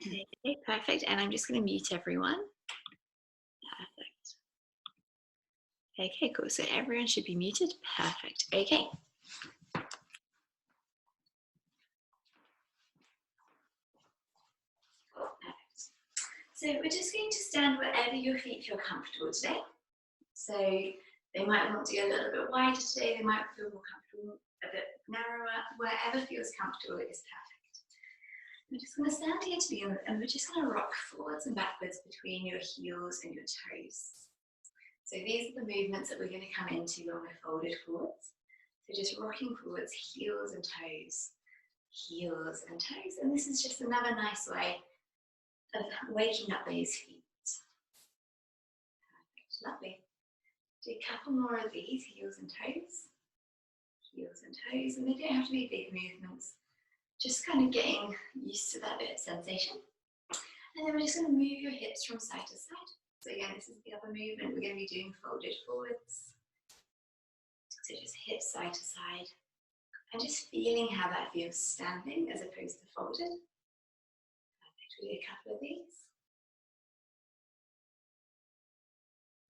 Okay, perfect. And I'm just going to mute everyone. Perfect. Okay, cool. So everyone should be muted. Perfect. Okay. Perfect. So we're just going to stand wherever your feet feel comfortable today. So they might want to go a little bit wider today. They might feel more comfortable, a bit narrower. Wherever feels comfortable is perfect. We're just going to stand here to begin with, and we're just going to rock forwards and backwards between your heels and your toes. So these are the movements that we're going to come into when we're folded forwards. So just rocking forwards, heels and toes, heels and toes. And this is just another nice way of waking up those feet. Perfect, lovely. Do a couple more of these, heels and toes, and they don't have to be big movements. Just kind of getting used to that bit of sensation. And then we're just going to move your hips from side to side. So again, this is the other movement we're going to be doing, folded forwards. So just hips side to side. And just feeling how that feels standing as opposed to folded. Perfect. We do a couple of these.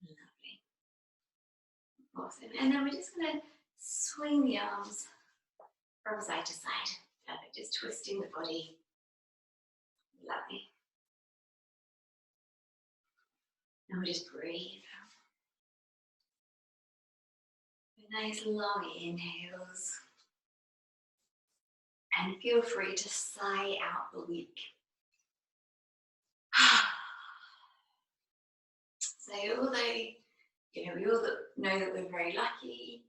Lovely. Awesome. And then we're just going to swing the arms from side to side. Perfect. Just twisting the body. Lovely. And we'll just breathe. Nice long inhales. And feel free to sigh out the week. So although, we all know that we're very lucky,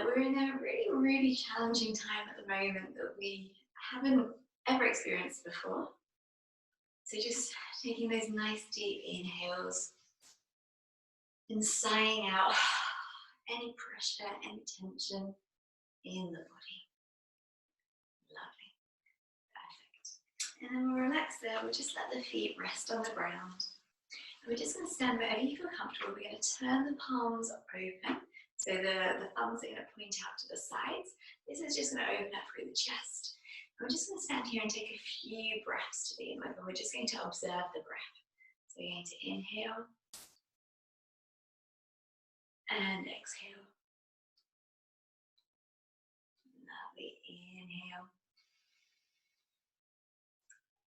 we're in a really, really challenging time at the moment that we haven't ever experienced before. So just taking those nice deep inhales and sighing out any pressure, any tension in the body. Lovely. Perfect. And then we'll relax there. We'll just let the feet rest on the ground. And we're just going to stand wherever you feel comfortable. We're going to turn the palms open. So the thumbs are going to point out to the sides. This is just going to open up through the chest. And we're just going to stand here and take a few breaths to begin with. And we're just going to observe the breath. So we're going to inhale and exhale. Lovely. Inhale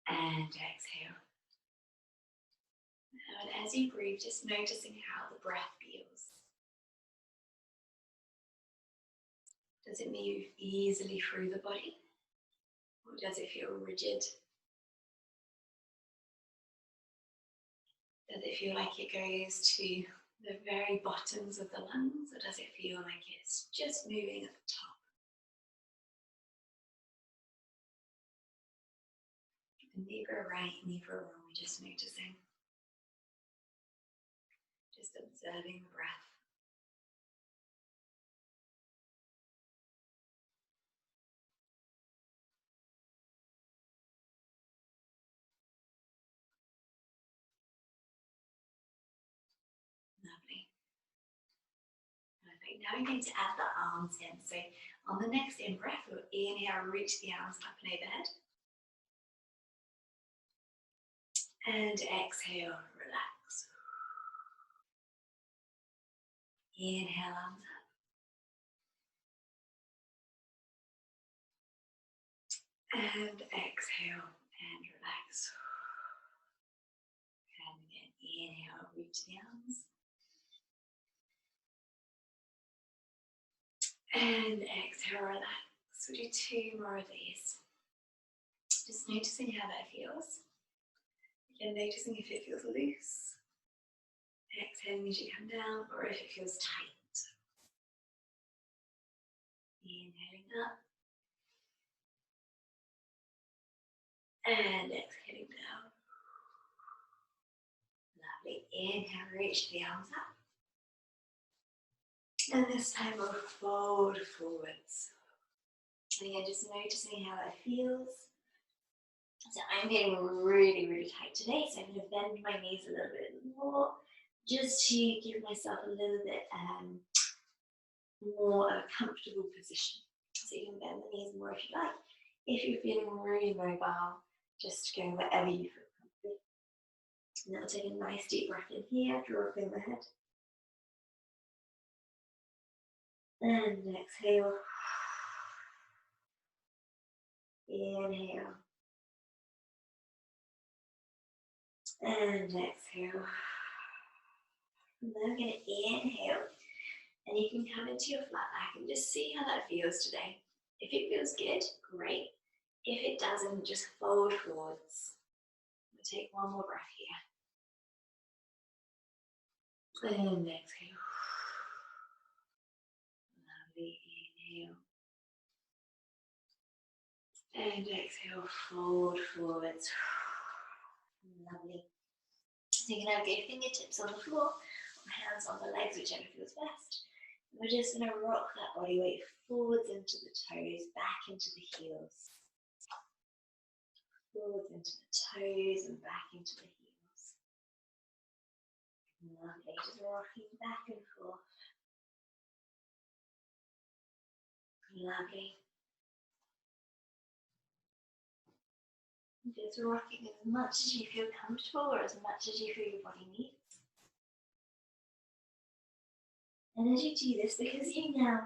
and exhale. And as you breathe, just noticing how the breath feels. Does it move easily through the body? Or does it feel rigid? Does it feel like it goes to the very bottoms of the lungs, or does it feel like it's just moving at the top? And neither right, neither wrong, we're just noticing. Just observing the breath. Lovely. Perfect. Now we're going to add the arms in. So on the next in-breath, we'll inhale, reach the arms up and overhead. And exhale, relax. Inhale, arms up. And exhale and relax. And again, inhale, reach the arms. And exhale, relax. We'll do two more of these. Just noticing how that feels. Again, noticing if it feels loose. Exhaling as you come down, or if it feels tight. Inhaling up. And exhaling down. Lovely. Inhale, reach the arms up. And this time we'll fold forwards. And again, just noticing how that feels. So I'm getting really, really tight today, so I'm going to bend my knees a little bit more, just to give myself a little bit more of a comfortable position. So you can bend the knees more if you like. If you're feeling really mobile, Just go wherever you feel comfortable. And then we'll take a nice deep breath in here, dropping the head. And exhale. Inhale. And exhale. And then we're going to inhale. And you can come into your flat back and just see how that feels today. If it feels good, great. If it doesn't, just fold forwards. We'll take one more breath here. And exhale. Lovely. Inhale. And exhale, fold forwards. Lovely. So you can have your fingertips on the floor, or hands on the legs, whichever feels best. And we're just going to rock that body weight forwards into the toes, back into the heels. Forwards into the toes and back into the heels. Lovely, just rocking back and forth. Lovely. Just rocking as much as you feel comfortable or as much as you feel your body needs. And as you do this, because you now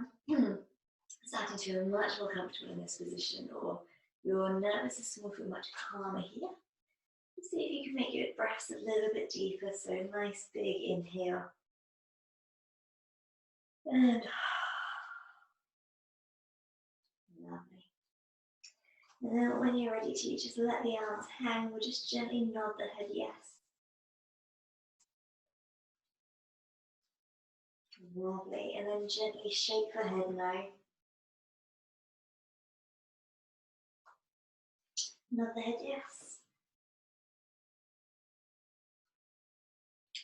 starting to feel much more comfortable in this position, or your nervous system will feel much calmer here, see if you can make your breaths a little bit deeper. So nice big inhale. And lovely. And then when you're ready to, just let the arms hang, or just gently nod the head yes. Lovely. And then gently shake the head no. Nod the head yes.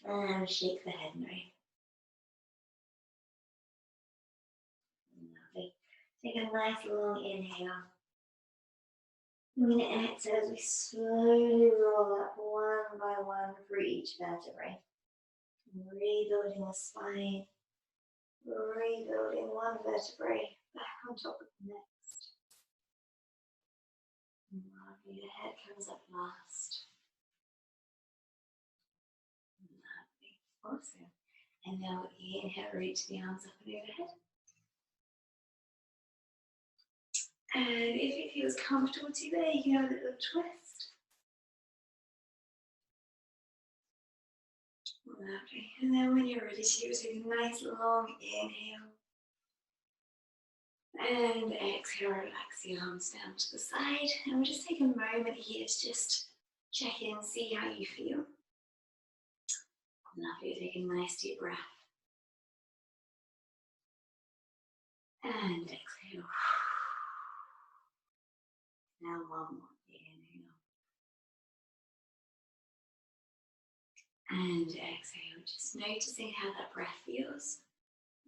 And shake the head no. Lovely. Take a nice long inhale. I'm going to exhale as we slowly roll up one by one for each vertebrae. Rebuilding the spine, rebuilding one vertebrae back on top of the next. Lovely, the head comes up last. Lovely, awesome. And now inhale, reach the arms up and overhead. And if it feels comfortable to you there, you can have a little twist. Lovely. And then when you're ready to, take a nice long inhale. And exhale, relax the arms down to the side. And we'll just take a moment here to just check in, see how you feel. Lovely, take a nice deep breath. And exhale. Now one more inhale. And exhale, just noticing how that breath feels.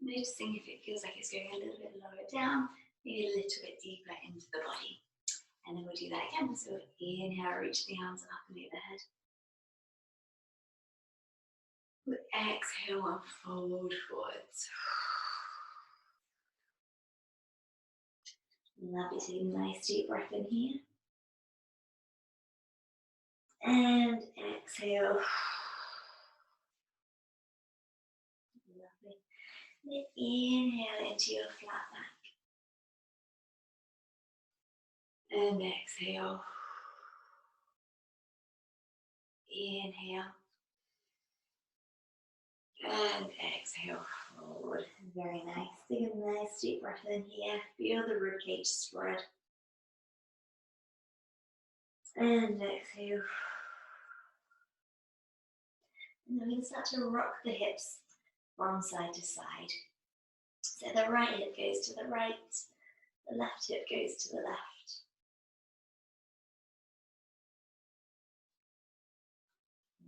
Noticing if it feels like it's going a little bit lower down, maybe a little bit deeper into the body. And then we'll do that again. So inhale, reach the arms up and overhead. We'll exhale and fold forwards. Lovely, take a nice deep breath in here. And exhale. Lovely. Then inhale into your flat back. And exhale. Inhale. And exhale forward. Very nice. Take a nice deep breath in here. Feel the ribcage spread. And exhale. And then we can start to rock the hips from side to side. So the right hip goes to the right, the left hip goes to the left.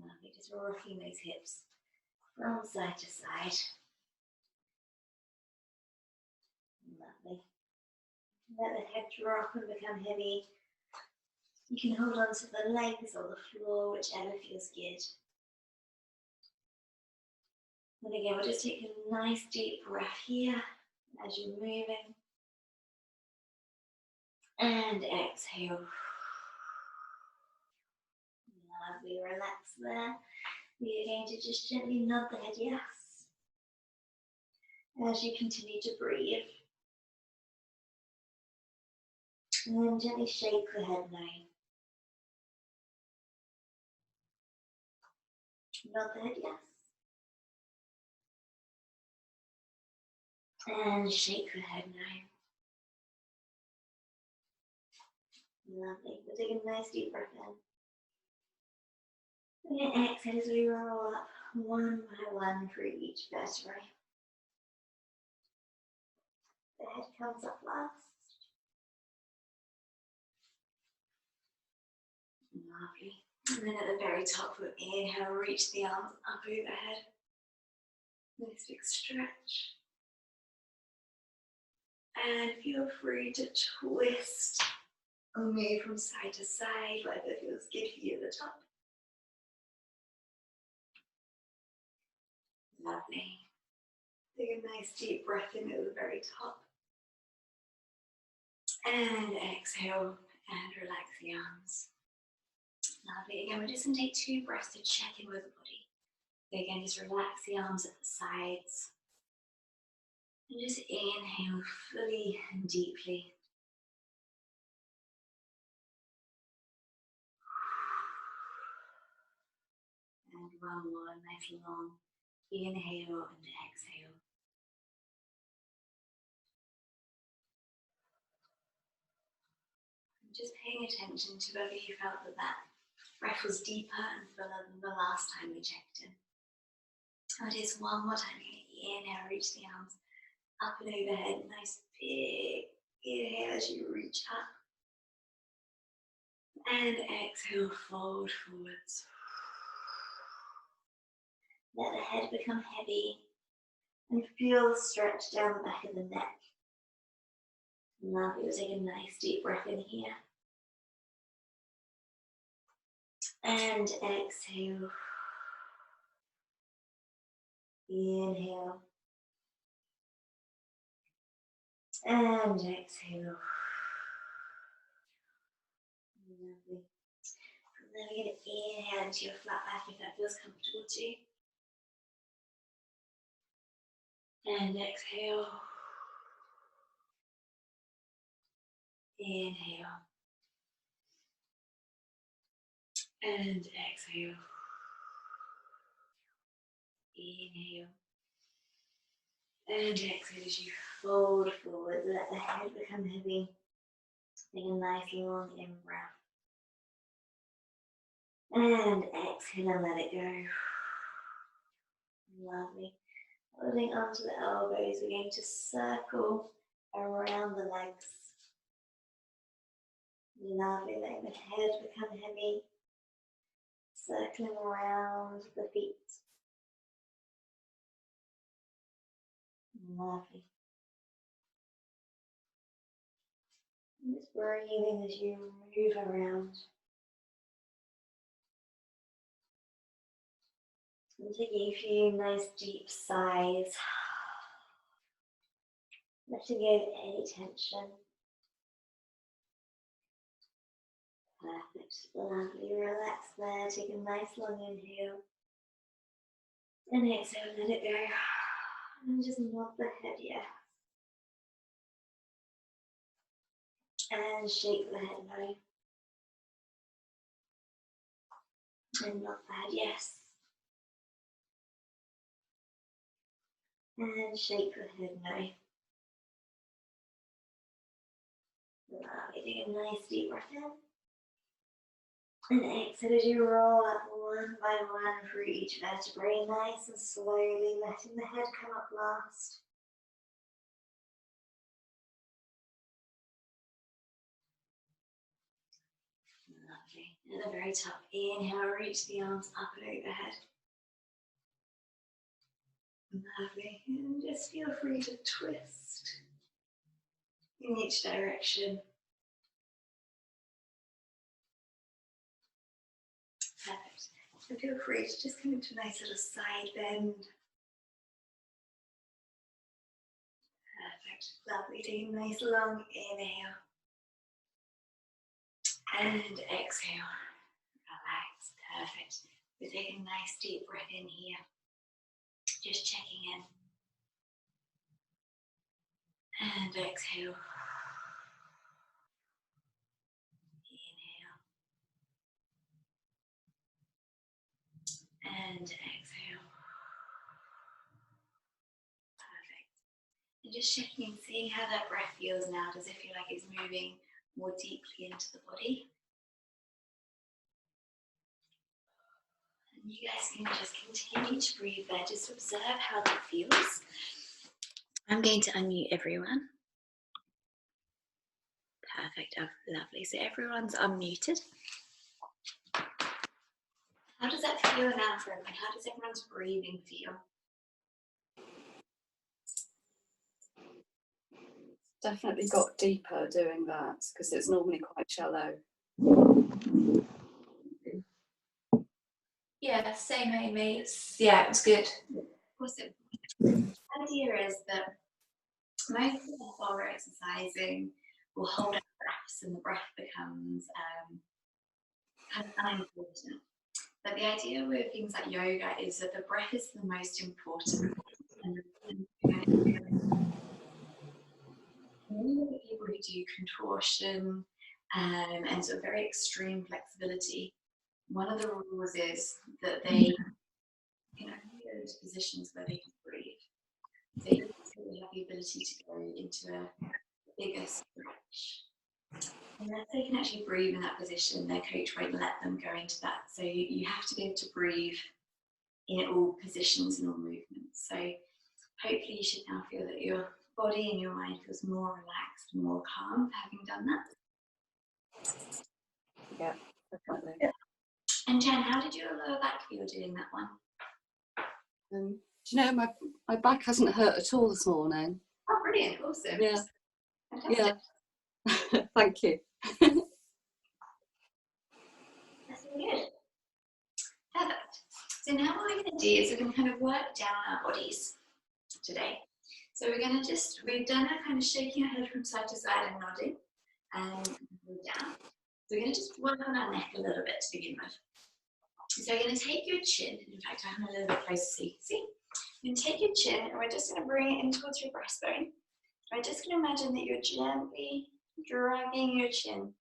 Lovely, just rocking those hips from side to side. Lovely. Let the head drop and become heavy. You can hold on to the legs or the floor, whichever feels good. And again, we'll just take a nice deep breath here as you're moving. And exhale. Lovely, relax there. We are going to just gently nod the head yes as you continue to breathe. And then gently shake the head no. Nod the head yes. And shake the head no. Lovely. We'll take a nice deep breath in. And exhale as we roll up one by one through each vertebrae. The head comes up last. Lovely. And then at the very top, we'll inhale, reach the arms up overhead. Nice big stretch. And feel free to twist or move from side to side, whatever feels good for you at the top. Lovely. Take a nice deep breath in at the very top. And exhale and relax the arms. Lovely. Again, we're just going to take 2 breaths to check in with the body. So again, just relax the arms at the sides. And just inhale fully and deeply. And one more, nice long inhale and exhale. And just paying attention to whether you felt that breath was deeper and fuller than the last time we checked in. Oh, just one more time. Inhale, reach the arms up and overhead. Nice big inhale as you reach up. And exhale, fold forwards. Let the head become heavy and feel the stretch down the back of the neck. Lovely. We'll take a nice deep breath in here. And exhale. Inhale. And exhale. Lovely. And then we're going to inhale into your flat back if that feels comfortable too. And exhale. Inhale. And exhale. Inhale. And exhale as you fold forward. Let the head become heavy. Take a nice long in-breath. And exhale and let it go. Lovely. Holding onto the elbows, we're going to circle around the legs. Lovely, letting the head become heavy. Circling around the feet. Lovely. And just breathing as you move around. And taking a few nice deep sighs. Letting go of any tension. Perfect. Lovely. Relax there. Take a nice long inhale. And exhale, let it go. And just nod the head, yeah. And shake the head no. And nod the head yes. And shake the head no. Lovely. Take a nice deep breath in. And exhale as you roll up one by one through each vertebrae, nice and slowly, letting the head come up last. Lovely. At the very top, inhale, reach the arms up and overhead. Lovely. And just feel free to twist in each direction. Perfect. And feel free to just come into a nice little side bend. Perfect. Lovely. Take a nice long inhale. And exhale. Relax. Perfect. Perfect. We're taking a nice deep breath in here. Just checking in. And exhale. Inhale. And exhale. Perfect. And just checking in, seeing how that breath feels now. Does it feel like it's moving more deeply into the body? And you guys can just continue to breathe there. Just observe how that feels. I'm going to unmute everyone. Perfect, lovely. So everyone's unmuted. How does that feel now for everyone? How does everyone's breathing feel? Definitely got deeper doing that because it's normally quite shallow. Yeah, same Amy. Yeah, it was good. Awesome. The idea is that most of us while we're exercising will hold our breaths and the breath becomes kind of unimportant. But the idea with things like yoga is that the breath is the most important. And the people who do contortion and sort of very extreme flexibility, one of the rules is that they can only go into positions where they can breathe. So you have the ability to go into a bigger stretch. Unless they can actually breathe in that position, their coach won't let them go into that. So you have to be able to breathe in all positions and all movements. So hopefully you should now feel that your body and your mind feels more relaxed, more calm for having done that. Yeah, definitely. And Jen, how did your lower back feel doing that one? Do you know, my back hasn't hurt at all this morning. Oh, brilliant, awesome. Yeah. Fantastic. Yeah. Thank you. That's really good. Perfect. So now what we're going to do is we're going to kind of work down our bodies today. So we're going to we've done a kind of shaking our head from side to side and nodding and down. So we're going to just work on our neck a little bit to begin with. So we're going to take your chin, in fact I'm a little bit closer so you can see. You're going to take your chin and we're just going to bring it in towards your breastbone. We're just going to imagine that you're gently dragging your chin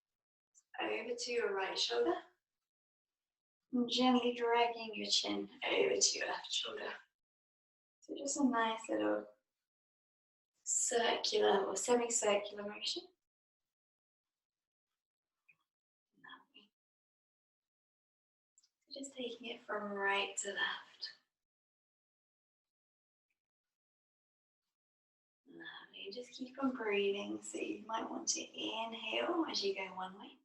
over to your right shoulder. And gently dragging your chin over to your left shoulder. So just a nice little circular or semicircular motion. Lovely. So just taking it from right to left. Lovely. Just keep on breathing. So you might want to inhale as you go one way.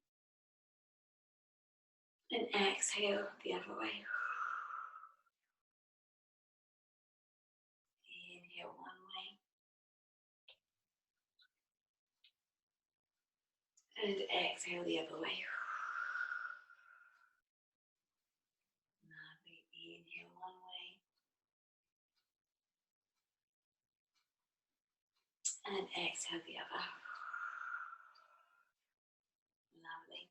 And exhale the other way. Inhale one way. And exhale the other way. Lovely. Inhale one way. And exhale the other. Lovely.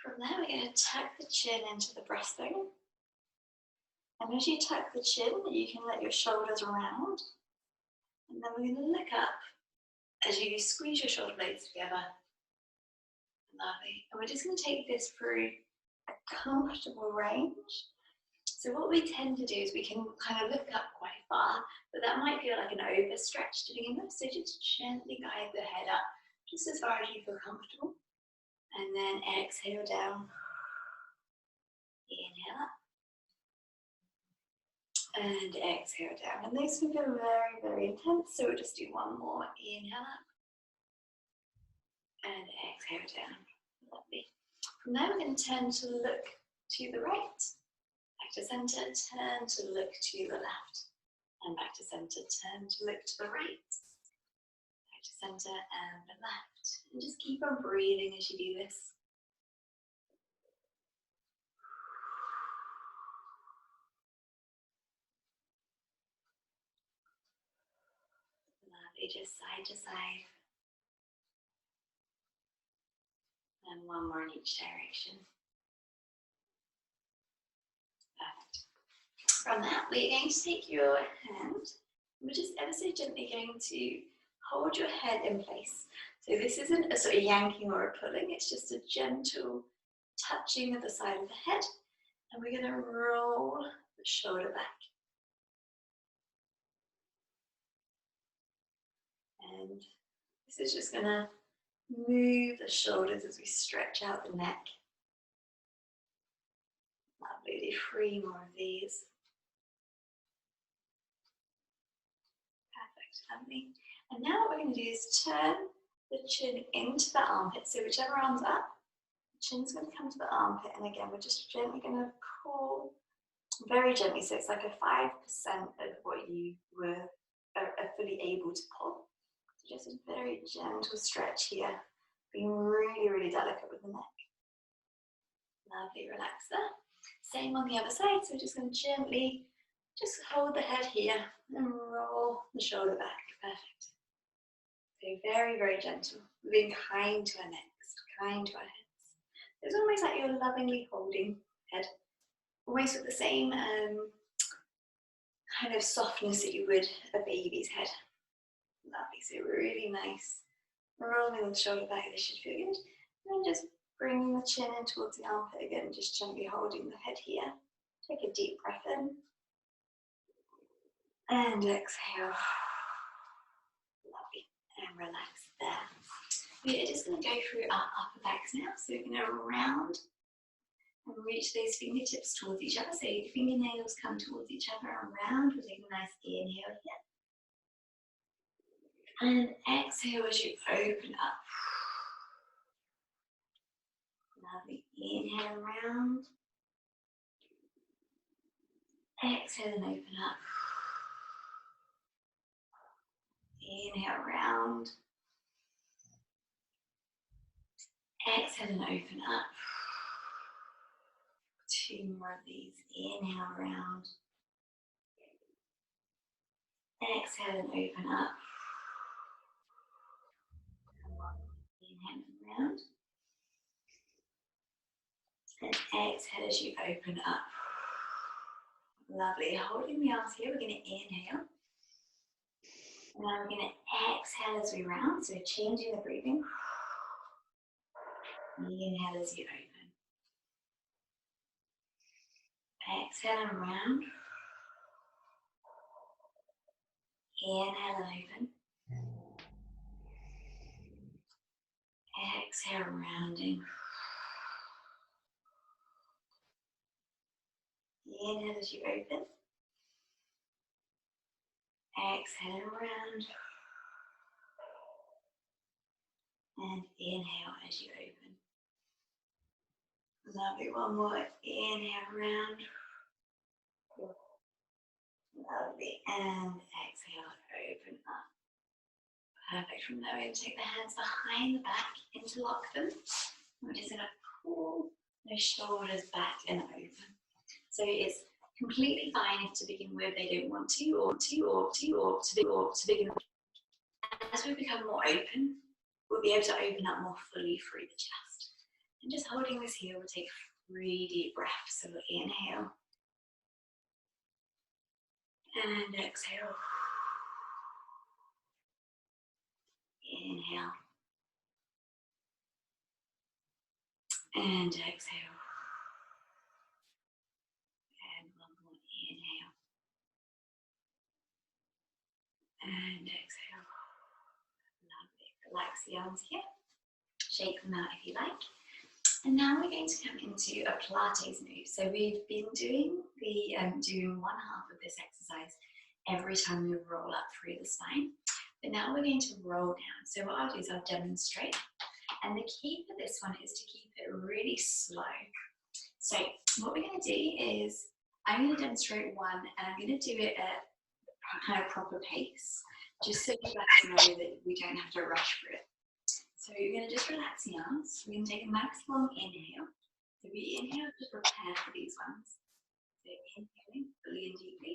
From there, we're going to tuck the chin into the breastbone. And as you tuck the chin, you can let your shoulders round. And then we're going to look up as you squeeze your shoulder blades together. Lovely. And we're just going to take this through a comfortable range. So what we tend to do is we can kind of look up quite far, but that might feel like an overstretch to begin with. So just gently guide the head up just as far as you feel comfortable. And then exhale down. Inhale up. And exhale down. And those can feel very, very intense. So we'll just do one more. Inhale up. And exhale down. Lovely. From there, we're going to turn to look to the right. Back to center, turn to look to the left. And back to center, turn to look to the right. Back to center and the left. And just keep on breathing as you do this. Lovely, just side to side. And one more in each direction. From that, we're going to take your hand. We're just ever so gently going to hold your head in place. So this isn't a sort of yanking or a pulling, it's just a gentle touching of the side of the head. And we're going to roll the shoulder back. And this is just going to move the shoulders as we stretch out the neck. Lovely, do 3 more of these. Perfect, lovely. And now what we're going to do is turn the chin into the armpit. So whichever arm's up, the chin's going to come to the armpit. And again, we're just gently going to pull, very gently. So it's like a 5% of what you are fully able to pull. So just a very gentle stretch here. Being really, really delicate with the neck. Lovely, relax there. Same on the other side. So we're just going to gently just hold the head here and roll the shoulder back. Perfect. So very, very gentle. Being kind to our necks, kind to our heads. It's almost like you're lovingly holding head. Almost with the same kind of softness that you would a baby's head. Lovely. So really nice. Rolling the shoulder back. This should feel good. And just bringing the chin in towards the armpit again. Just gently holding the head here. Take a deep breath in. And exhale. Lovely. And relax there. We're just going to go through our upper backs now. So we're going to round and reach those fingertips towards each other. So your fingernails come towards each other and round. We'll take a nice inhale here. And exhale as you open up. Lovely. Inhale round. Exhale and open up. Inhale round. Exhale and open up. 2 more of these. Inhale round. Exhale and open up. Inhale round. And exhale as you open up. Lovely. Holding the arms here, we're going to inhale. And now we're going to exhale as we round. So changing the breathing. Inhale as you open. Exhale and round. Inhale and open. Exhale, rounding. Inhale as you open. Exhale and round. And inhale as you open. Lovely. One more. Inhale round. Lovely. And exhale, open up. Perfect. From there, we're going to take the hands behind the back, interlock them. We're just going to pull the shoulders back and open. So it's completely fine if to begin with they don't want to, or to begin with. As we become more open, we'll be able to open up more fully through the chest. And just holding this here, we'll take 3 deep breaths. So we'll inhale. And exhale. Inhale. And exhale. And one more inhale. And exhale. Lovely. Relax the arms here. Shake them out if you like. And now we're going to come into a Pilates move. So we've been doing doing one half of this exercise every time we roll up through the spine. But now we're going to roll down. So what I'll do is I'll demonstrate. And the key for this one is to keep it really slow. So what we're going to do is I'm going to demonstrate one, and I'm going to do it at kind of proper pace, just so you guys know that we don't have to rush through it. So you're going to just relax the arms. We're going to take a nice long inhale. So we inhale to prepare for these ones. So inhaling fully and deeply.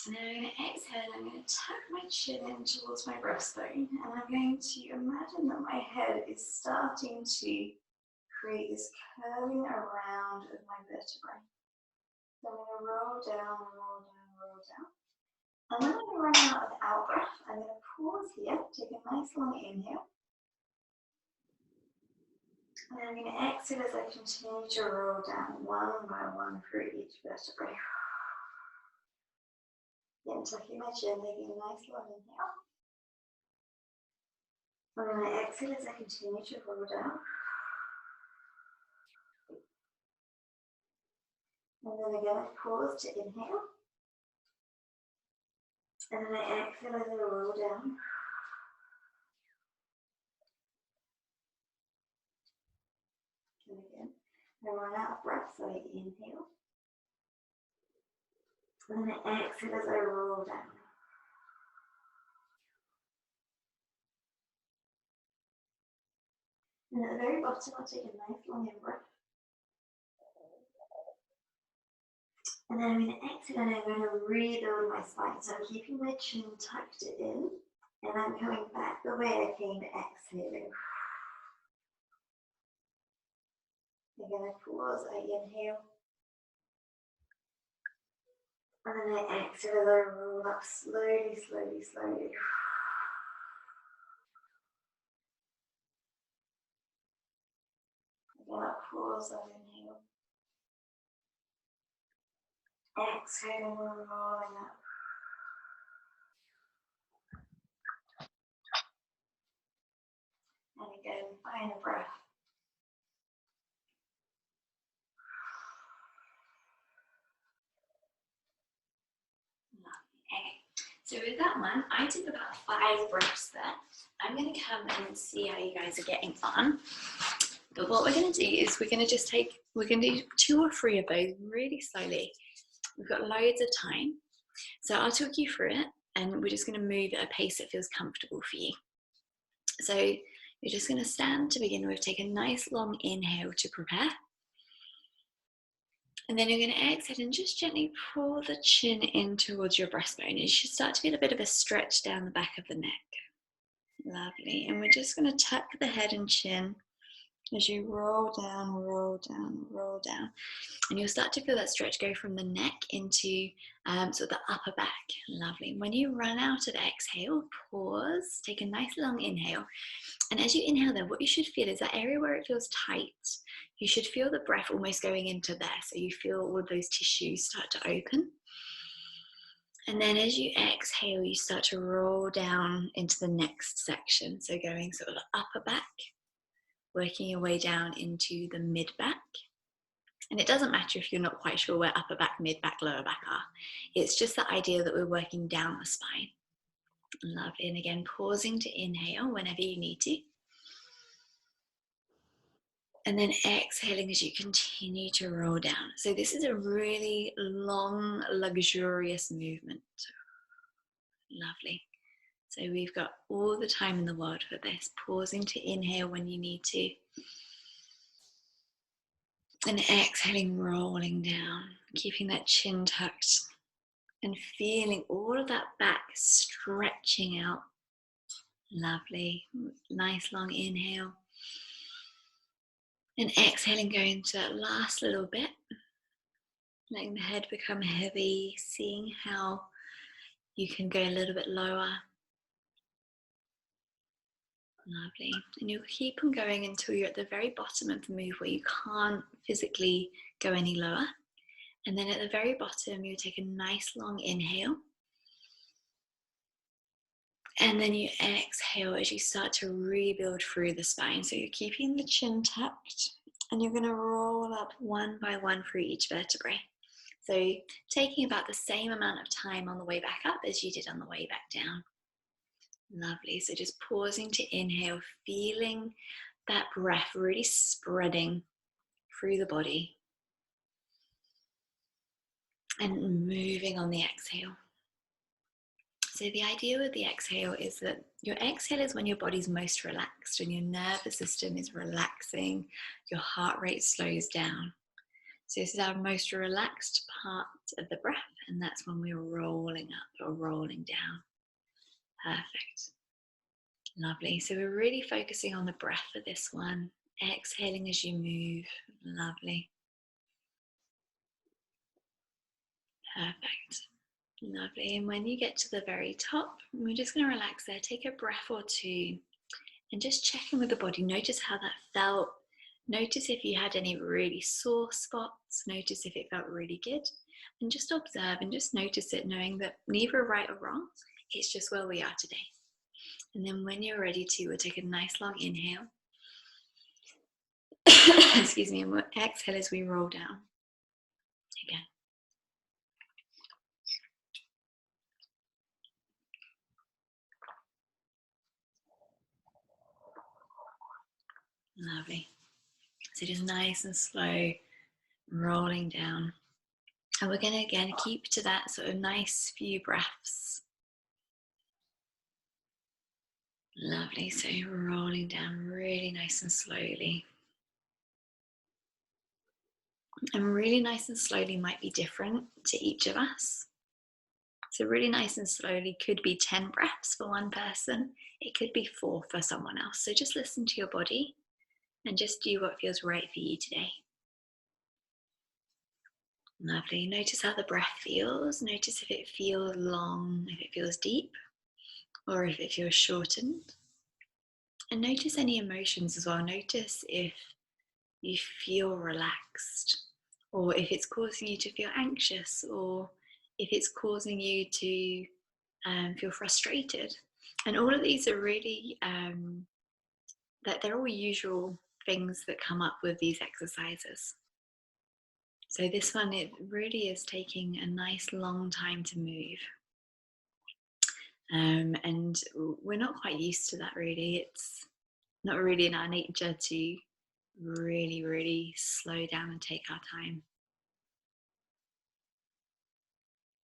And then I'm going to exhale, I'm going to tuck my chin in towards my breastbone, and I'm going to imagine that my head is starting to create this curling around of my vertebrae. So I'm going to roll down, roll down, roll down. And when I run out of out breath, I'm going to pause here, take a nice long inhale. And then I'm going to exhale as I continue to roll down one by one through each vertebrae. Again, tucking my chin, taking a nice long inhale. I'm going to exhale as I continue to roll down. And then again, I pause to inhale. And then I exhale as I roll down. And again, I run out of breath, so I inhale. And then I exhale as I roll down. And at the very bottom, I'll take a nice long in-breath. And then I'm going to exhale and I'm going to rebuild my spine. So I'm keeping my chin tucked in. And I'm coming back the way I came, exhaling. Again, I pause, I inhale. And then I exhale as I roll up slowly, slowly, slowly. Again, I pause, I inhale. Exhale, we're rolling up. And again, final breath. Okay, so with that one, I did about 5 breaths there. I'm going to come and see how you guys are getting on. But what we're going to do is we're going to do 2 or 3 of those really slowly. We've got loads of time. So I'll talk you through it and we're just going to move at a pace that feels comfortable for you. So you're just going to stand to begin with, take a nice long inhale to prepare. And then you're going to exhale and just gently pull the chin in towards your breastbone. You should start to get a bit of a stretch down the back of the neck. Lovely. And we're just going to tuck the head and chin as you roll down, roll down, roll down. And you'll start to feel that stretch go from the neck into sort of the upper back. Lovely. When you run out of exhale, pause, take a nice long inhale. And as you inhale there, what you should feel is that area where it feels tight, you should feel the breath almost going into there. So you feel all of those tissues start to open. And then as you exhale, you start to roll down into the next section. So going sort of upper back, working your way down into the mid back. And it doesn't matter if you're not quite sure where upper back, mid back, lower back are. It's just the idea that we're working down the spine. Lovely. And again, pausing to inhale whenever you need to. And then exhaling as you continue to roll down. So this is a really long, luxurious movement. Lovely. So we've got all the time in the world for this. Pausing to inhale when you need to. And exhaling, rolling down, keeping that chin tucked and feeling all of that back stretching out. Lovely. Nice long inhale. And exhaling, going into that last little bit. Letting the head become heavy, seeing how you can go a little bit lower. Lovely. And you'll keep on going until you're at the very bottom of the move where you can't physically go any lower. And then at the very bottom, you take a nice long inhale. And then you exhale as you start to rebuild through the spine. So you're keeping the chin tucked and you're going to roll up one by one through each vertebrae. So taking about the same amount of time on the way back up as you did on the way back down. Lovely. So just pausing to inhale, feeling that breath really spreading through the body. And moving on the exhale. So the idea with the exhale is that your exhale is when your body's most relaxed, when your nervous system is relaxing, your heart rate slows down. So this is our most relaxed part of the breath, and that's when we're rolling up or rolling down. Perfect. Lovely. So we're really focusing on the breath for this one. Exhaling as you move. Lovely. Perfect. Lovely. And when you get to the very top, we're just going to relax there. Take a breath or two and just check in with the body. Notice how that felt. Notice if you had any really sore spots. Notice if it felt really good. And just observe and just notice it, knowing that neither right or wrong. It's just where we are today. And then when you're ready to, we'll take a nice long inhale. Excuse me, and we'll exhale as we roll down. Again. Lovely. So just nice and slow, rolling down. And we're going to again keep to that sort of nice few breaths. Lovely. So rolling down really nice and slowly. And really nice and slowly might be different to each of us. So really nice and slowly could be 10 breaths for one person. It could be 4 for someone else. So just listen to your body and just do what feels right for you today. Lovely. Notice how the breath feels. Notice if it feels long, if it feels deep, or if it feels shortened. And notice any emotions as well. Notice if you feel relaxed, or if it's causing you to feel anxious, or if it's causing you to feel frustrated. And all of these are really, that they're all usual things that come up with these exercises. So this one, it really is taking a nice long time to move. And we're not quite used to that really. It's not really in our nature to really, really slow down and take our time.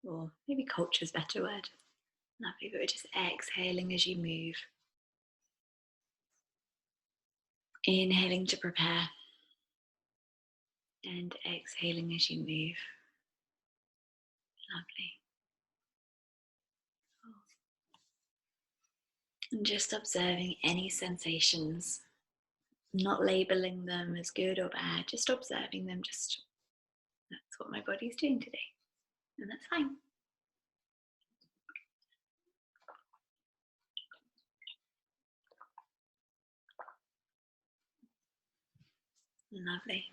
Or maybe culture's a better word. Lovely, but we're just exhaling as you move. Inhaling to prepare. And exhaling as you move. Lovely. And just observing any sensations, not labeling them as good or bad, just observing them, just that's what my body's doing today. And that's fine. Lovely.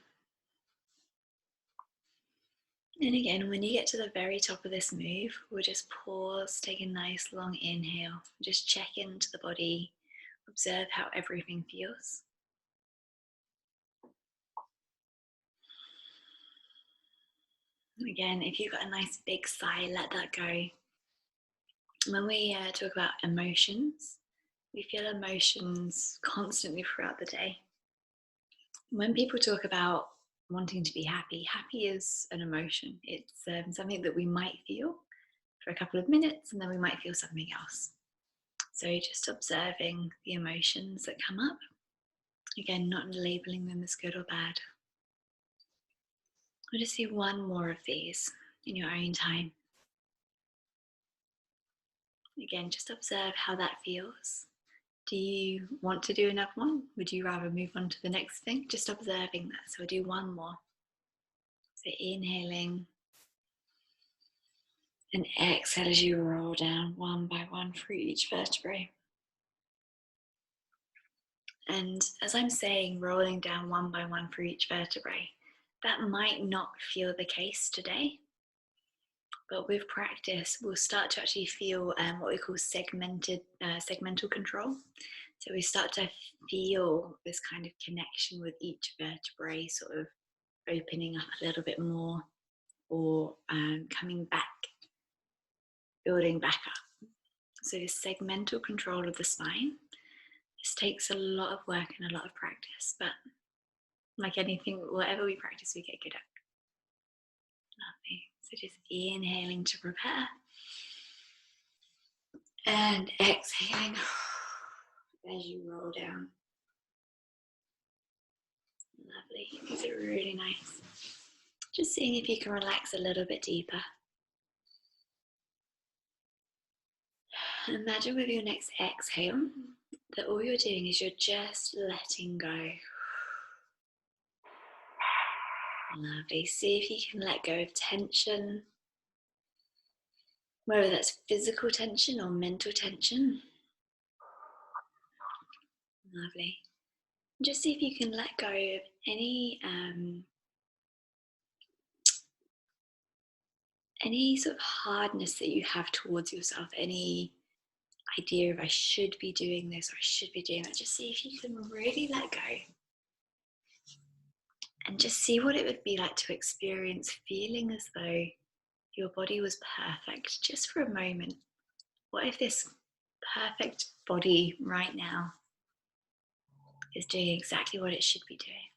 And again, when you get to the very top of this move, we'll just pause, take a nice long inhale, just check into the body, observe how everything feels. Again, if you've got a nice big sigh, let that go. When we talk about emotions, we feel emotions constantly throughout the day. When people talk about wanting to be happy, happy is an emotion. It's something that we might feel for a couple of minutes and then we might feel something else. So just observing the emotions that come up. Again, not labeling them as good or bad. We'll just do one more of these in your own time. Again, just observe how that feels. Do you want to do another one? Would you rather move on to the next thing? Just observing that. So we'll do one more. So inhaling and exhale as you roll down one by one through each vertebrae. And as I'm saying, rolling down one by one through each vertebrae, that might not feel the case today. But with practice, we'll start to actually feel what we call segmental control. So we start to feel this kind of connection with each vertebrae, sort of opening up a little bit more, or coming back, building back up. So this segmental control of the spine, this takes a lot of work and a lot of practice, but like anything, whatever we practice, we get good at. Lovely. So just inhaling to prepare and exhaling as you roll down. Lovely. These are really nice. Just seeing if you can relax a little bit deeper. Imagine with your next exhale that all you're doing is you're just letting go. Lovely. See if you can let go of tension, whether that's physical tension or mental tension. Lovely. Just see if you can let go of any sort of hardness that you have towards yourself, any idea of I should be doing this or I should be doing that. Just see if you can really let go and just see what it would be like to experience feeling as though your body was perfect just for a moment. What if this perfect body right now is doing exactly what it should be doing,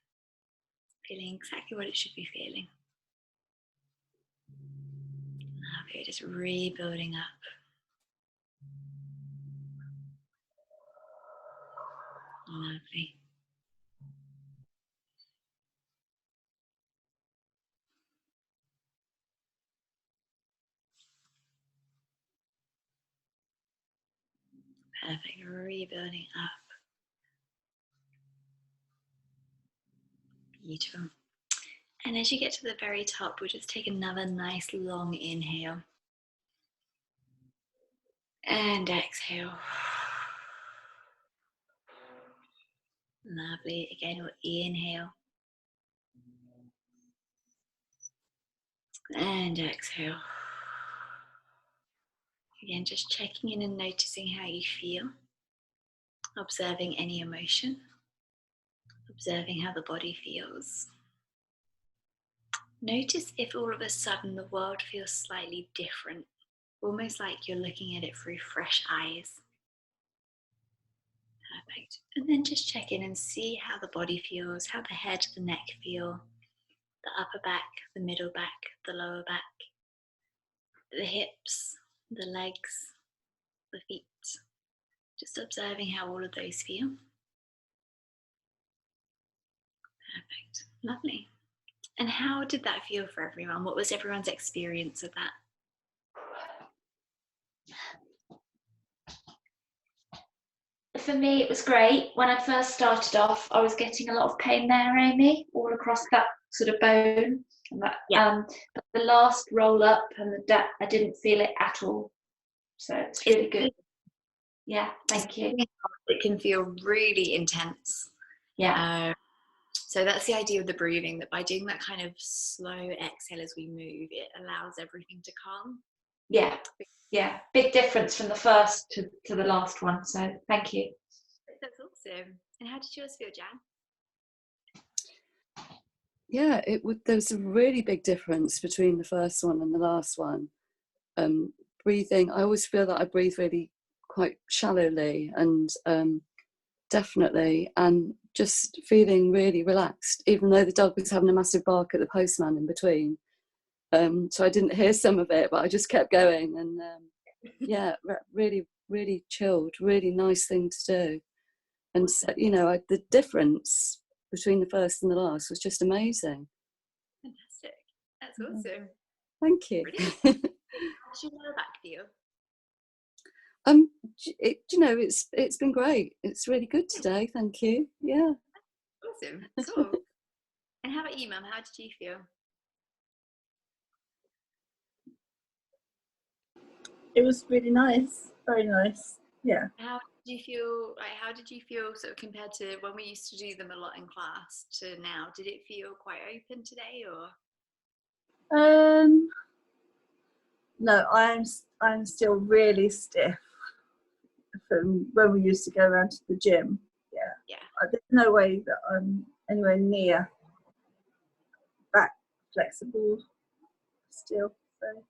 feeling exactly what it should be feeling? Okay, just rebuilding up. Lovely. Perfect. Rebuilding up. Beautiful. And as you get to the very top, we'll just take another nice long inhale. And exhale. Lovely. Again, we'll inhale. And exhale. Again, just checking in and noticing how you feel. Observing any emotion. Observing how the body feels. Notice if all of a sudden the world feels slightly different. Almost like you're looking at it through fresh eyes. Perfect. And then just check in and see how the body feels, how the head, the neck feel, the upper back, the middle back, the lower back, the hips, the legs, the feet. Just observing how all of those feel. Perfect. Lovely. And how did that feel for everyone? What was everyone's experience of that? For me, it was great. When I first started off, I was getting a lot of pain there, Amy, all across that sort of bone. And that, but the last roll up and I didn't feel it at all. So it's really good. Yeah, thank you. It can feel really intense. Yeah. So that's the idea of the breathing, that by doing that kind of slow exhale as we move, it allows everything to calm. Yeah. Yeah. Big difference from the first to the last one. So thank you. That's awesome. And how did yours feel, Jan? Yeah, there was a really big difference between the first one and the last one. Breathing, I always feel that I breathe really quite shallowly and definitely, and just feeling really relaxed, even though the dog was having a massive bark at the postman in between. So I didn't hear some of it, but I just kept going, and yeah, really, really chilled, really nice thing to do. And so, the difference between the first and the last was just amazing. Fantastic. That's awesome. Thank you. How did your lower back feel? It's been great. It's really good today. Thank you. Yeah. Awesome. Cool. And how about you, Mum? How did you feel? It was really nice. Very nice. Yeah. How did you feel? How did you feel sort of compared to when we used to do them a lot in class to now? Did it feel quite open today, or? No, I'm still really stiff from when we used to go around to the gym. Yeah. There's no way that I'm anywhere near back flexible still. So.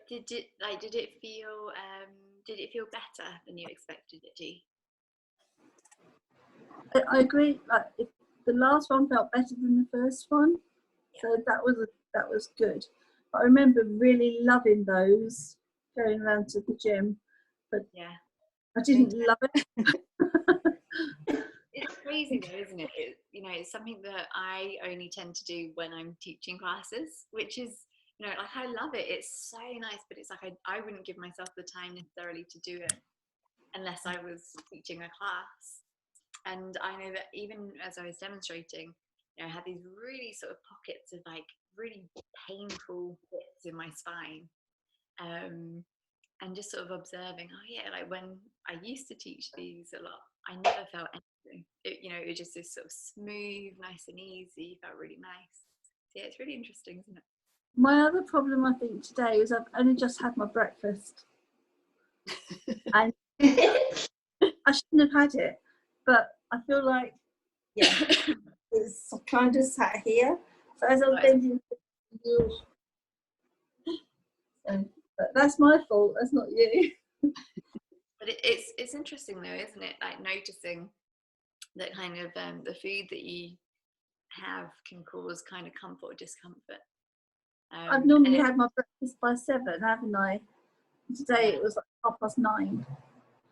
Did it feel better than you expected it to? I agree. Like, the last one felt better than the first one, so that was good. But I remember really loving those going around to the gym, but yeah, I didn't love it. It's crazy though, isn't it? It's something that I only tend to do when I'm teaching classes, which is, like, I love it. It's so nice, but it's like I wouldn't give myself the time necessarily to do it unless I was teaching a class. And I know that even as I was demonstrating, I had these really sort of pockets of like really painful bits in my spine. and just sort of observing, oh yeah, like when I used to teach these a lot, I never felt anything. It was just this sort of smooth, nice and easy, felt really nice. So yeah, it's really interesting, isn't it? My other problem, I think, today is I've only just had my breakfast. And I shouldn't have had it, but I feel like, yeah, it's kind of sat here. So as I was bending, but that's my fault, that's not you. But it's interesting though, isn't it? Like noticing that kind of the food that you have can cause kind of comfort or discomfort. I've normally had my breakfast by 7, haven't I? Today it was like 9:30.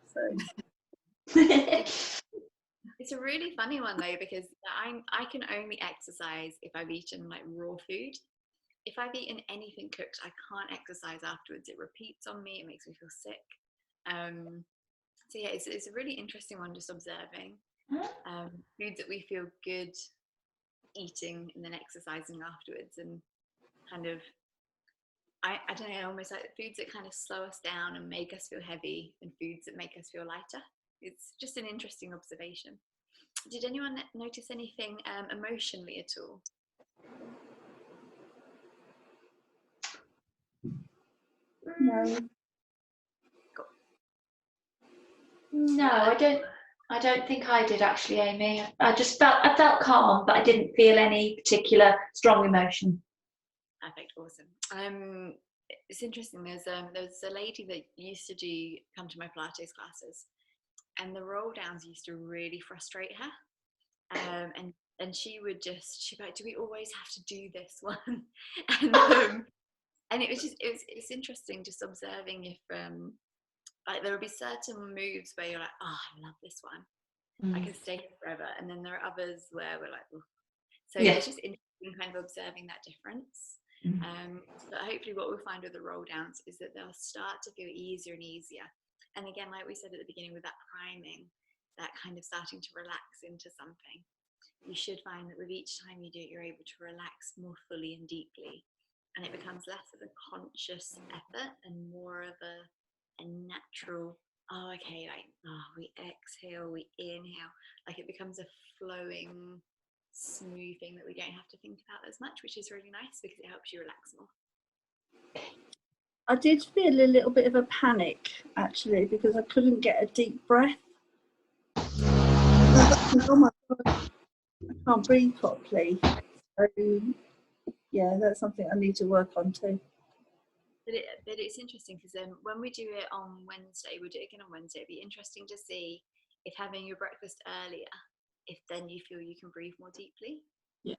So it's a really funny one though, because I can only exercise if I've eaten like raw food. If I've eaten anything cooked, I can't exercise afterwards. It repeats on me. It makes me feel sick. So yeah, it's a really interesting one, just observing foods that we feel good eating and then exercising afterwards, and kind of I don't know, almost like foods that kind of slow us down and make us feel heavy, and foods that make us feel lighter. It's just an interesting observation. Did anyone notice anything emotionally at all? no. No, I don't think I did actually, Aimie. I felt calm, but I didn't feel any particular strong emotion. Perfect, awesome. It's interesting. There's a lady that used to come to my Pilates classes, and the roll downs used to really frustrate her. And she'd be like, "Do we always have to do this one?" and it's interesting just observing if like there will be certain moves where you're like, "Oh, I love this one. I can stay here forever," and then there are others where we're like, "Oh." So it's just interesting kind of observing that difference. But hopefully what we'll find with the roll downs is that they'll start to feel easier and easier. And again, like we said at the beginning, with that priming, that kind of starting to relax into something, you should find that with each time you do it, you're able to relax more fully and deeply. And it becomes less of a conscious effort and more of a natural, oh, okay, like, oh, we exhale, we inhale. Like it becomes a flowing, smooth thing that we don't have to think about as much, which is really nice because it helps you relax more. I did feel a little bit of a panic actually, because I couldn't get a deep breath. Oh my God, I can't breathe properly. So yeah, that's something I need to work on too. But it's interesting because when we do it on Wednesday, we'll do it again on Wednesday. It'd be interesting to see if having your breakfast earlier, if then you feel you can breathe more deeply. Yeah.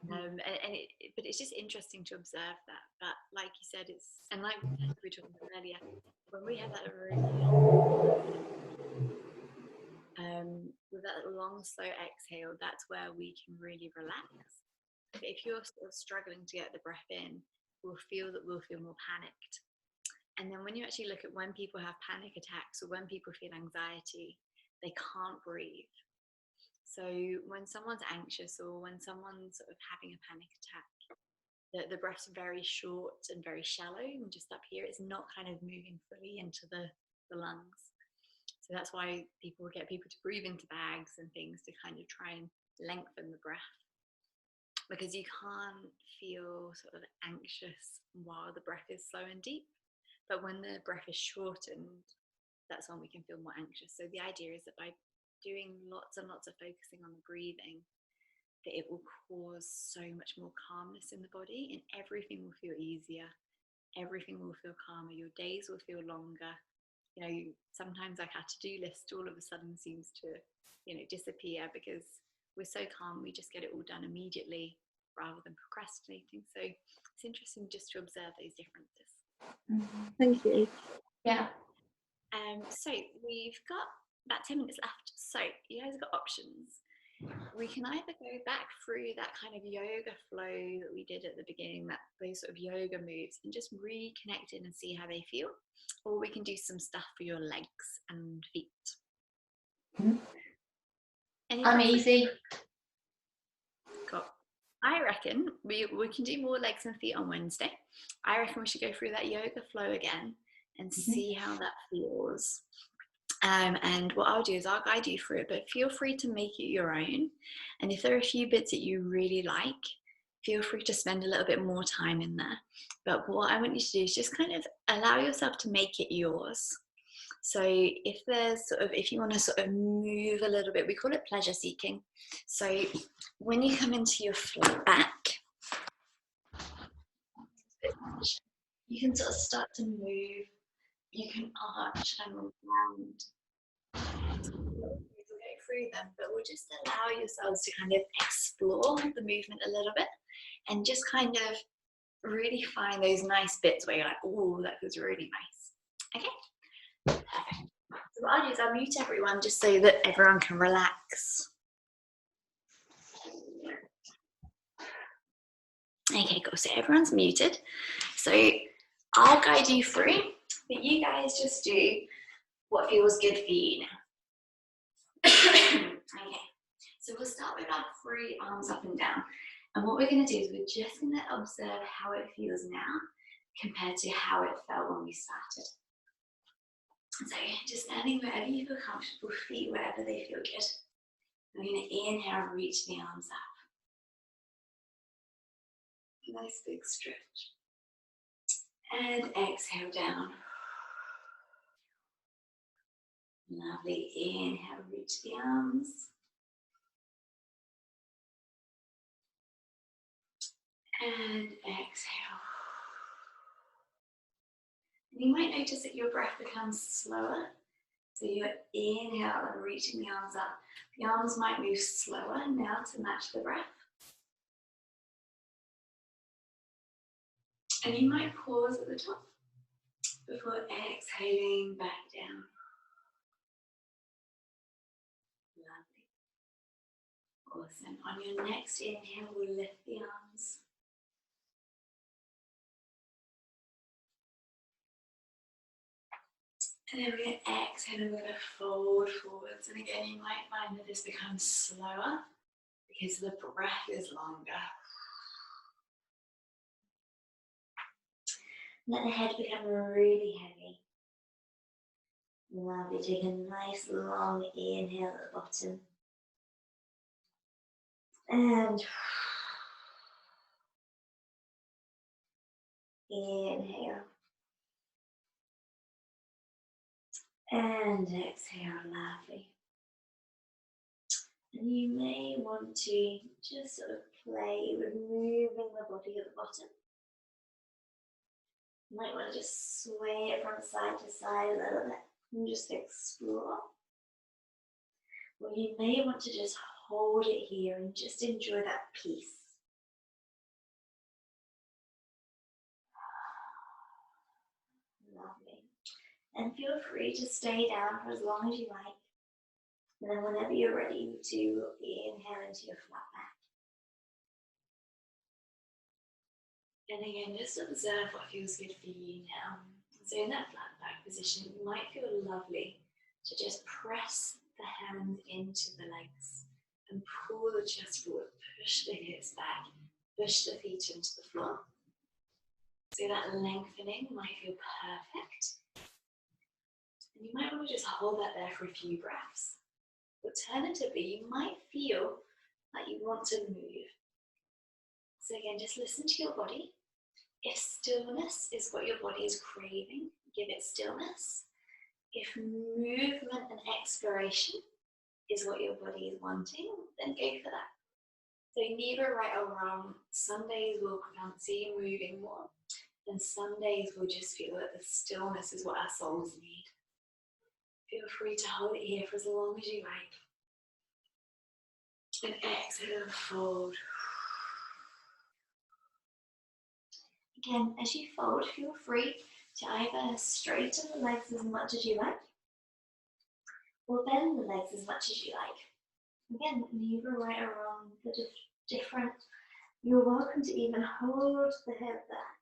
But it's just interesting to observe that. But like you said, and like we were talking about earlier, when we have that really with that long, slow exhale, that's where we can really relax. But if you're still struggling to get the breath in, we'll feel more panicked. And then when you actually look at when people have panic attacks or when people feel anxiety, they can't breathe. So when someone's anxious or when someone's sort of having a panic attack, the breath's very short and very shallow, and just up here, it's not kind of moving fully into the lungs. So that's why people get people to breathe into bags and things to kind of try and lengthen the breath, because you can't feel sort of anxious while the breath is slow and deep. But when the breath is shortened, that's when we can feel more anxious. So the idea is that by doing lots and lots of focusing on the breathing, that it will cause so much more calmness in the body, and everything will feel easier. Everything will feel calmer. Your days will feel longer. You know, sometimes like our to-do list all of a sudden seems to, disappear because we're so calm. We just get it all done immediately rather than procrastinating. So it's interesting just to observe those differences. Thank you. Yeah. So we've got about 10 minutes left. So you guys have got options. We can either go back through that kind of yoga flow that we did at the beginning, those sort of yoga moves, and just reconnect in and see how they feel, or we can do some stuff for your legs and feet. I'm easy. Cool. I reckon we can do more legs and feet on Wednesday. I reckon we should go through that yoga flow again, and see how that feels. And what I'll do is I'll guide you through it, but feel free to make it your own. And if there are a few bits that you really like, feel free to spend a little bit more time in there. But what I want you to do is just kind of allow yourself to make it yours. So if there's if you want to sort of move a little bit, we call it pleasure seeking. So when you come into your flat back, you can sort of start to move. You can arch and round. We'll go through them, but we'll just allow yourselves to kind of explore the movement a little bit and just kind of really find those nice bits where you're like, oh, that feels really nice. Okay, perfect. So what I'll do is I'll mute everyone just so that everyone can relax. Okay, cool. So everyone's muted. So I'll guide you through, but you guys just do what feels good for you now. Okay, so we'll start with our free arms up and down. And what we're going to do is we're just going to observe how it feels now compared to how it felt when we started. So just standing wherever you feel comfortable, feet wherever they feel good. I'm going to inhale, reach the arms up. Nice big stretch. And exhale down. Lovely. Inhale, reach the arms. And exhale. And you might notice that your breath becomes slower. So you're inhale and reaching the arms up. The arms might move slower now to match the breath. And you might pause at the top before exhaling back down. Lovely. Awesome. On your next inhale, we'll lift the arms. And then we're going to exhale and we're going to fold forwards. And again, you might find that this becomes slower because the breath is longer. Let the head become really heavy. Lovely. Take a nice long inhale at the bottom. And inhale. And exhale, lovely. And you may want to just sort of play with moving the body at the bottom. You might want to just sway it from side to side a little bit and just explore. Or you may want to just hold it here and just enjoy that peace. Lovely. And feel free to stay down for as long as you like. And then whenever you're ready to inhale into your flat back. And again, just observe what feels good for you now. So in that flat back position, it might feel lovely to just press the hands into the legs and pull the chest forward, push the hips back, push the feet into the floor. So that lengthening might feel perfect. And you might want to just hold that there for a few breaths. Alternatively, you might feel like you want to move. So again, just listen to your body. If stillness is what your body is craving, give it stillness. If movement and exploration is what your body is wanting, then go for that. So neither right or wrong. Some days we'll fancy moving more, and some days we'll just feel that the stillness is what our souls need. Feel free to hold it here for as long as you like. And exhale, fold. Again, as you fold, feel free to either straighten the legs as much as you like, or bend the legs as much as you like. Again, neither right or wrong, they're just different. You're welcome to even hold the hip there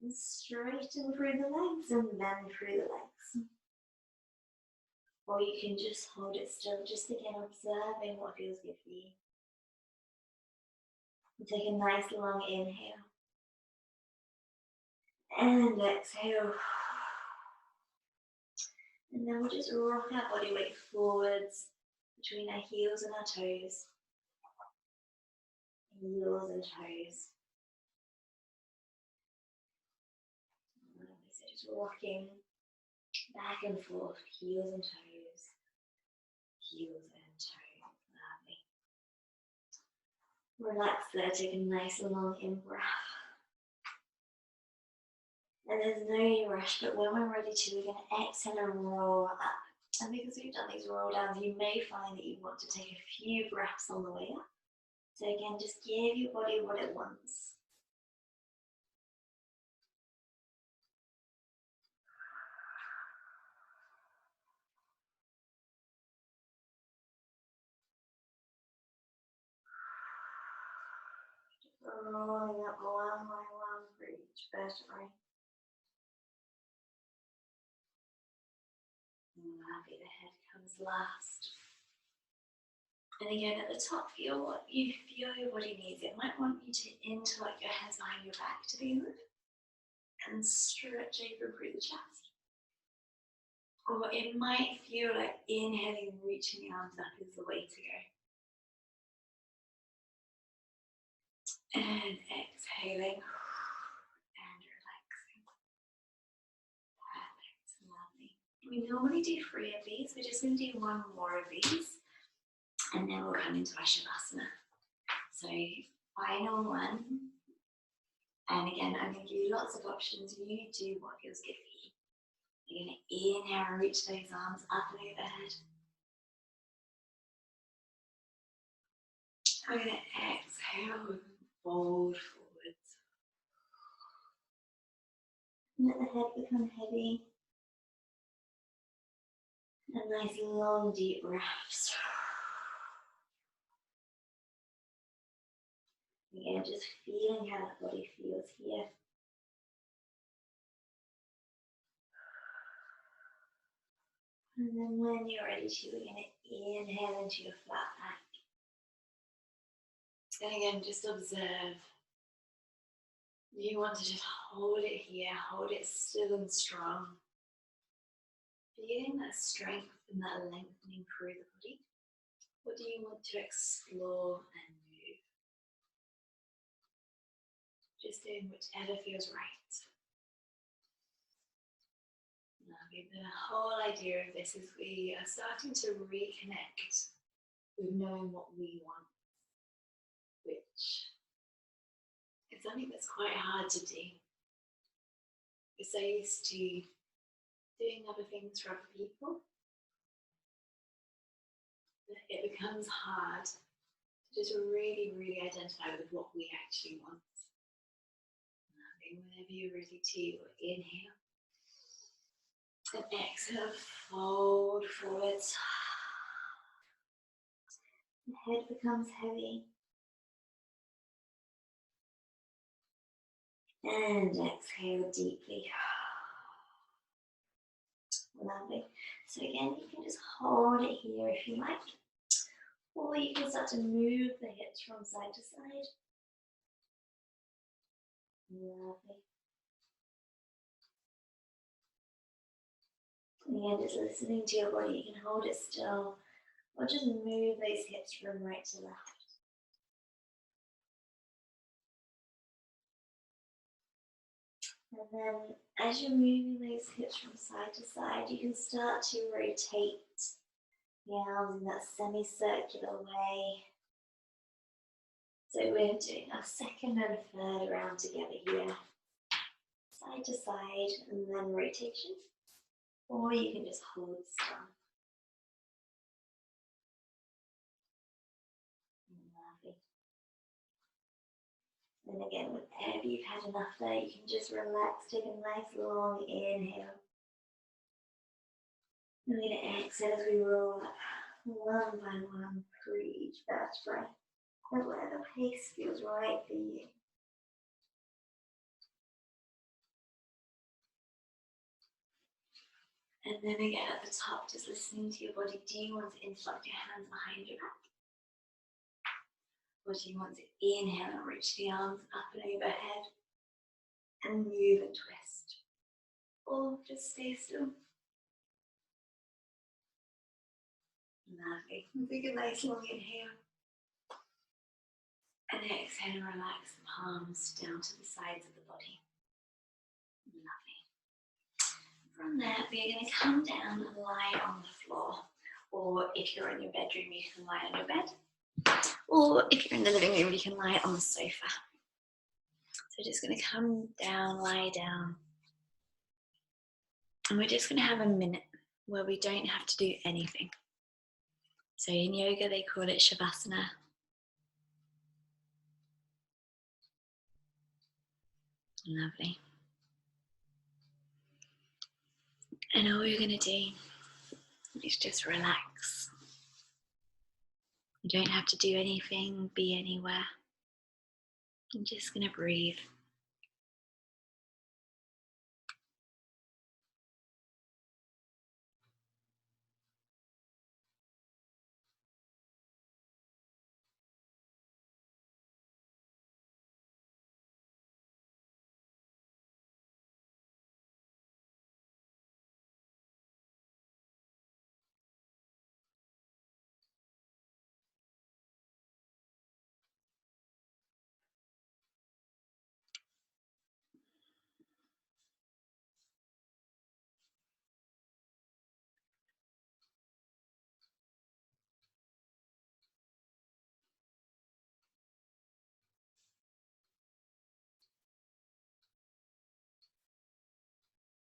and straighten through the legs and bend through the legs. Or you can just hold it still, just again observing what feels good for you. And take a nice long inhale. And exhale. And then we'll just rock our body weight forwards between our heels and our toes. Heels and toes. So just rocking back and forth, heels and toes, heels and toes. Lovely. Relax there, take a nice long in-breath. And there's no rush, but when we're ready to, we're going to exhale and roll up. And because we've done these roll downs, you may find that you want to take a few breaths on the way up. So again, just give your body what it wants. Rolling up one by one for each vertebrae. Lovely, the head comes last. And again, at the top, feel what you feel your body needs. It might want you to interlock your hands behind your back to begin with and stretch open through the chest. Or it might feel like inhaling and reaching the arms up is the way to go. And exhaling and relaxing. Perfect, lovely. We normally do 3 of these. We're just going to do 1 more of these. And then we'll come into our Shavasana. So, final one. And again, I'm going to give you lots of options. You do what feels good for you. You're going to inhale and reach those arms up and overhead. I'm going to exhale and fold forwards. Let the head become heavy. And nice long deep breaths. Again, just feeling how that body feels here. And then when you're ready to, we're going to inhale into your flat back. And again, just observe. You want to just hold it here, hold it still and strong. Feeling that strength and that lengthening through the body. What do you want to explore and move? Just doing whichever feels right. Lovely. The whole idea of this is we are starting to reconnect with knowing what we want, which is something that's quite hard to do. We're so used to doing other things for other people that it becomes hard to just really, really identify with what we actually want. Whenever you're ready to, inhale and exhale, fold forwards. The head becomes heavy. And exhale deeply. Lovely. So again, you can just hold it here if you like. Or you can start to move the hips from side to side. Lovely. Again, just listening to your body. You can hold it still. Or just move those hips from right to left. And then as you're moving those hips from side to side, you can start to rotate the arms in that semicircular way. So we're doing our second and third round together here. Side to side and then rotation. Or you can just hold still. Lovely. And again, whenever you've had enough there, you can just relax, take a nice long inhale. And we're going to exhale as we roll up one by one through each vertebrae. At whatever pace feels right for you. And then again at the top, just listening to your body. Do you want to interlock your hands behind your back? Or do you want to inhale and reach the arms up and overhead and move and twist? Or just stay still. Lovely. Take a nice long inhale. And exhale and relax the palms down to the sides of the body. Lovely. From there, we're going to come down and lie on the floor. Or if you're in your bedroom, you can lie on your bed. Or if you're in the living room, you can lie on the sofa. So just going to come down, lie down. And we're just going to have a minute where we don't have to do anything. So in yoga, they call it Shavasana. Lovely. And all you're going to do is just relax. You don't have to do anything, be anywhere. I'm just going to breathe.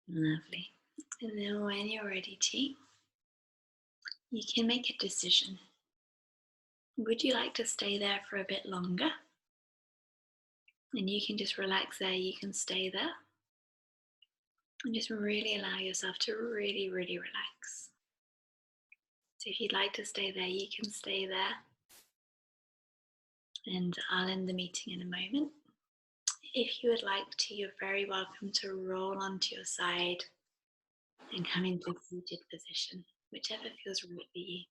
Lovely. And then when you're ready to, you can make a decision. Would you like to stay there for a bit longer? And you can just relax there, you can stay there. And just really allow yourself to really, really relax. So if you'd like to stay there, you can stay there. And I'll end the meeting in a moment. If you would like to, you're very welcome to roll onto your side and come into a seated position, whichever feels right for you.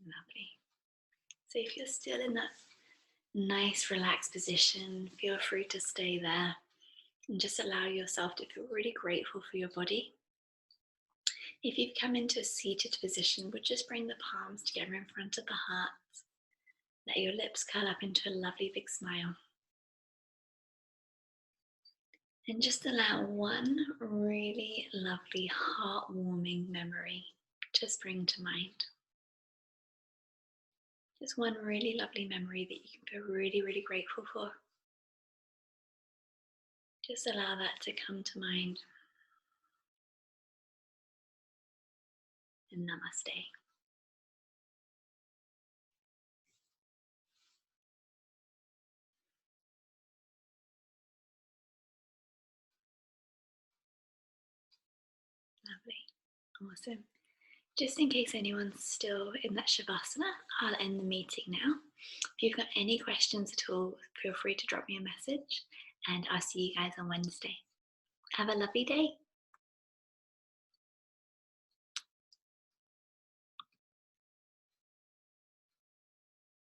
Lovely. So if you're still in that nice relaxed position, feel free to stay there and just allow yourself to feel really grateful for your body. If you've come into a seated position, we'll just bring the palms together in front of the heart. Let your lips curl up into a lovely big smile. And just allow one really lovely, heartwarming memory to spring to mind. Just one really lovely memory that you can feel really, really grateful for. Just allow that to come to mind. And namaste. Lovely. Awesome. Just in case anyone's still in that Shavasana, I'll end the meeting now. If you've got any questions at all, feel free to drop me a message and I'll see you guys on Wednesday. Have a lovely day.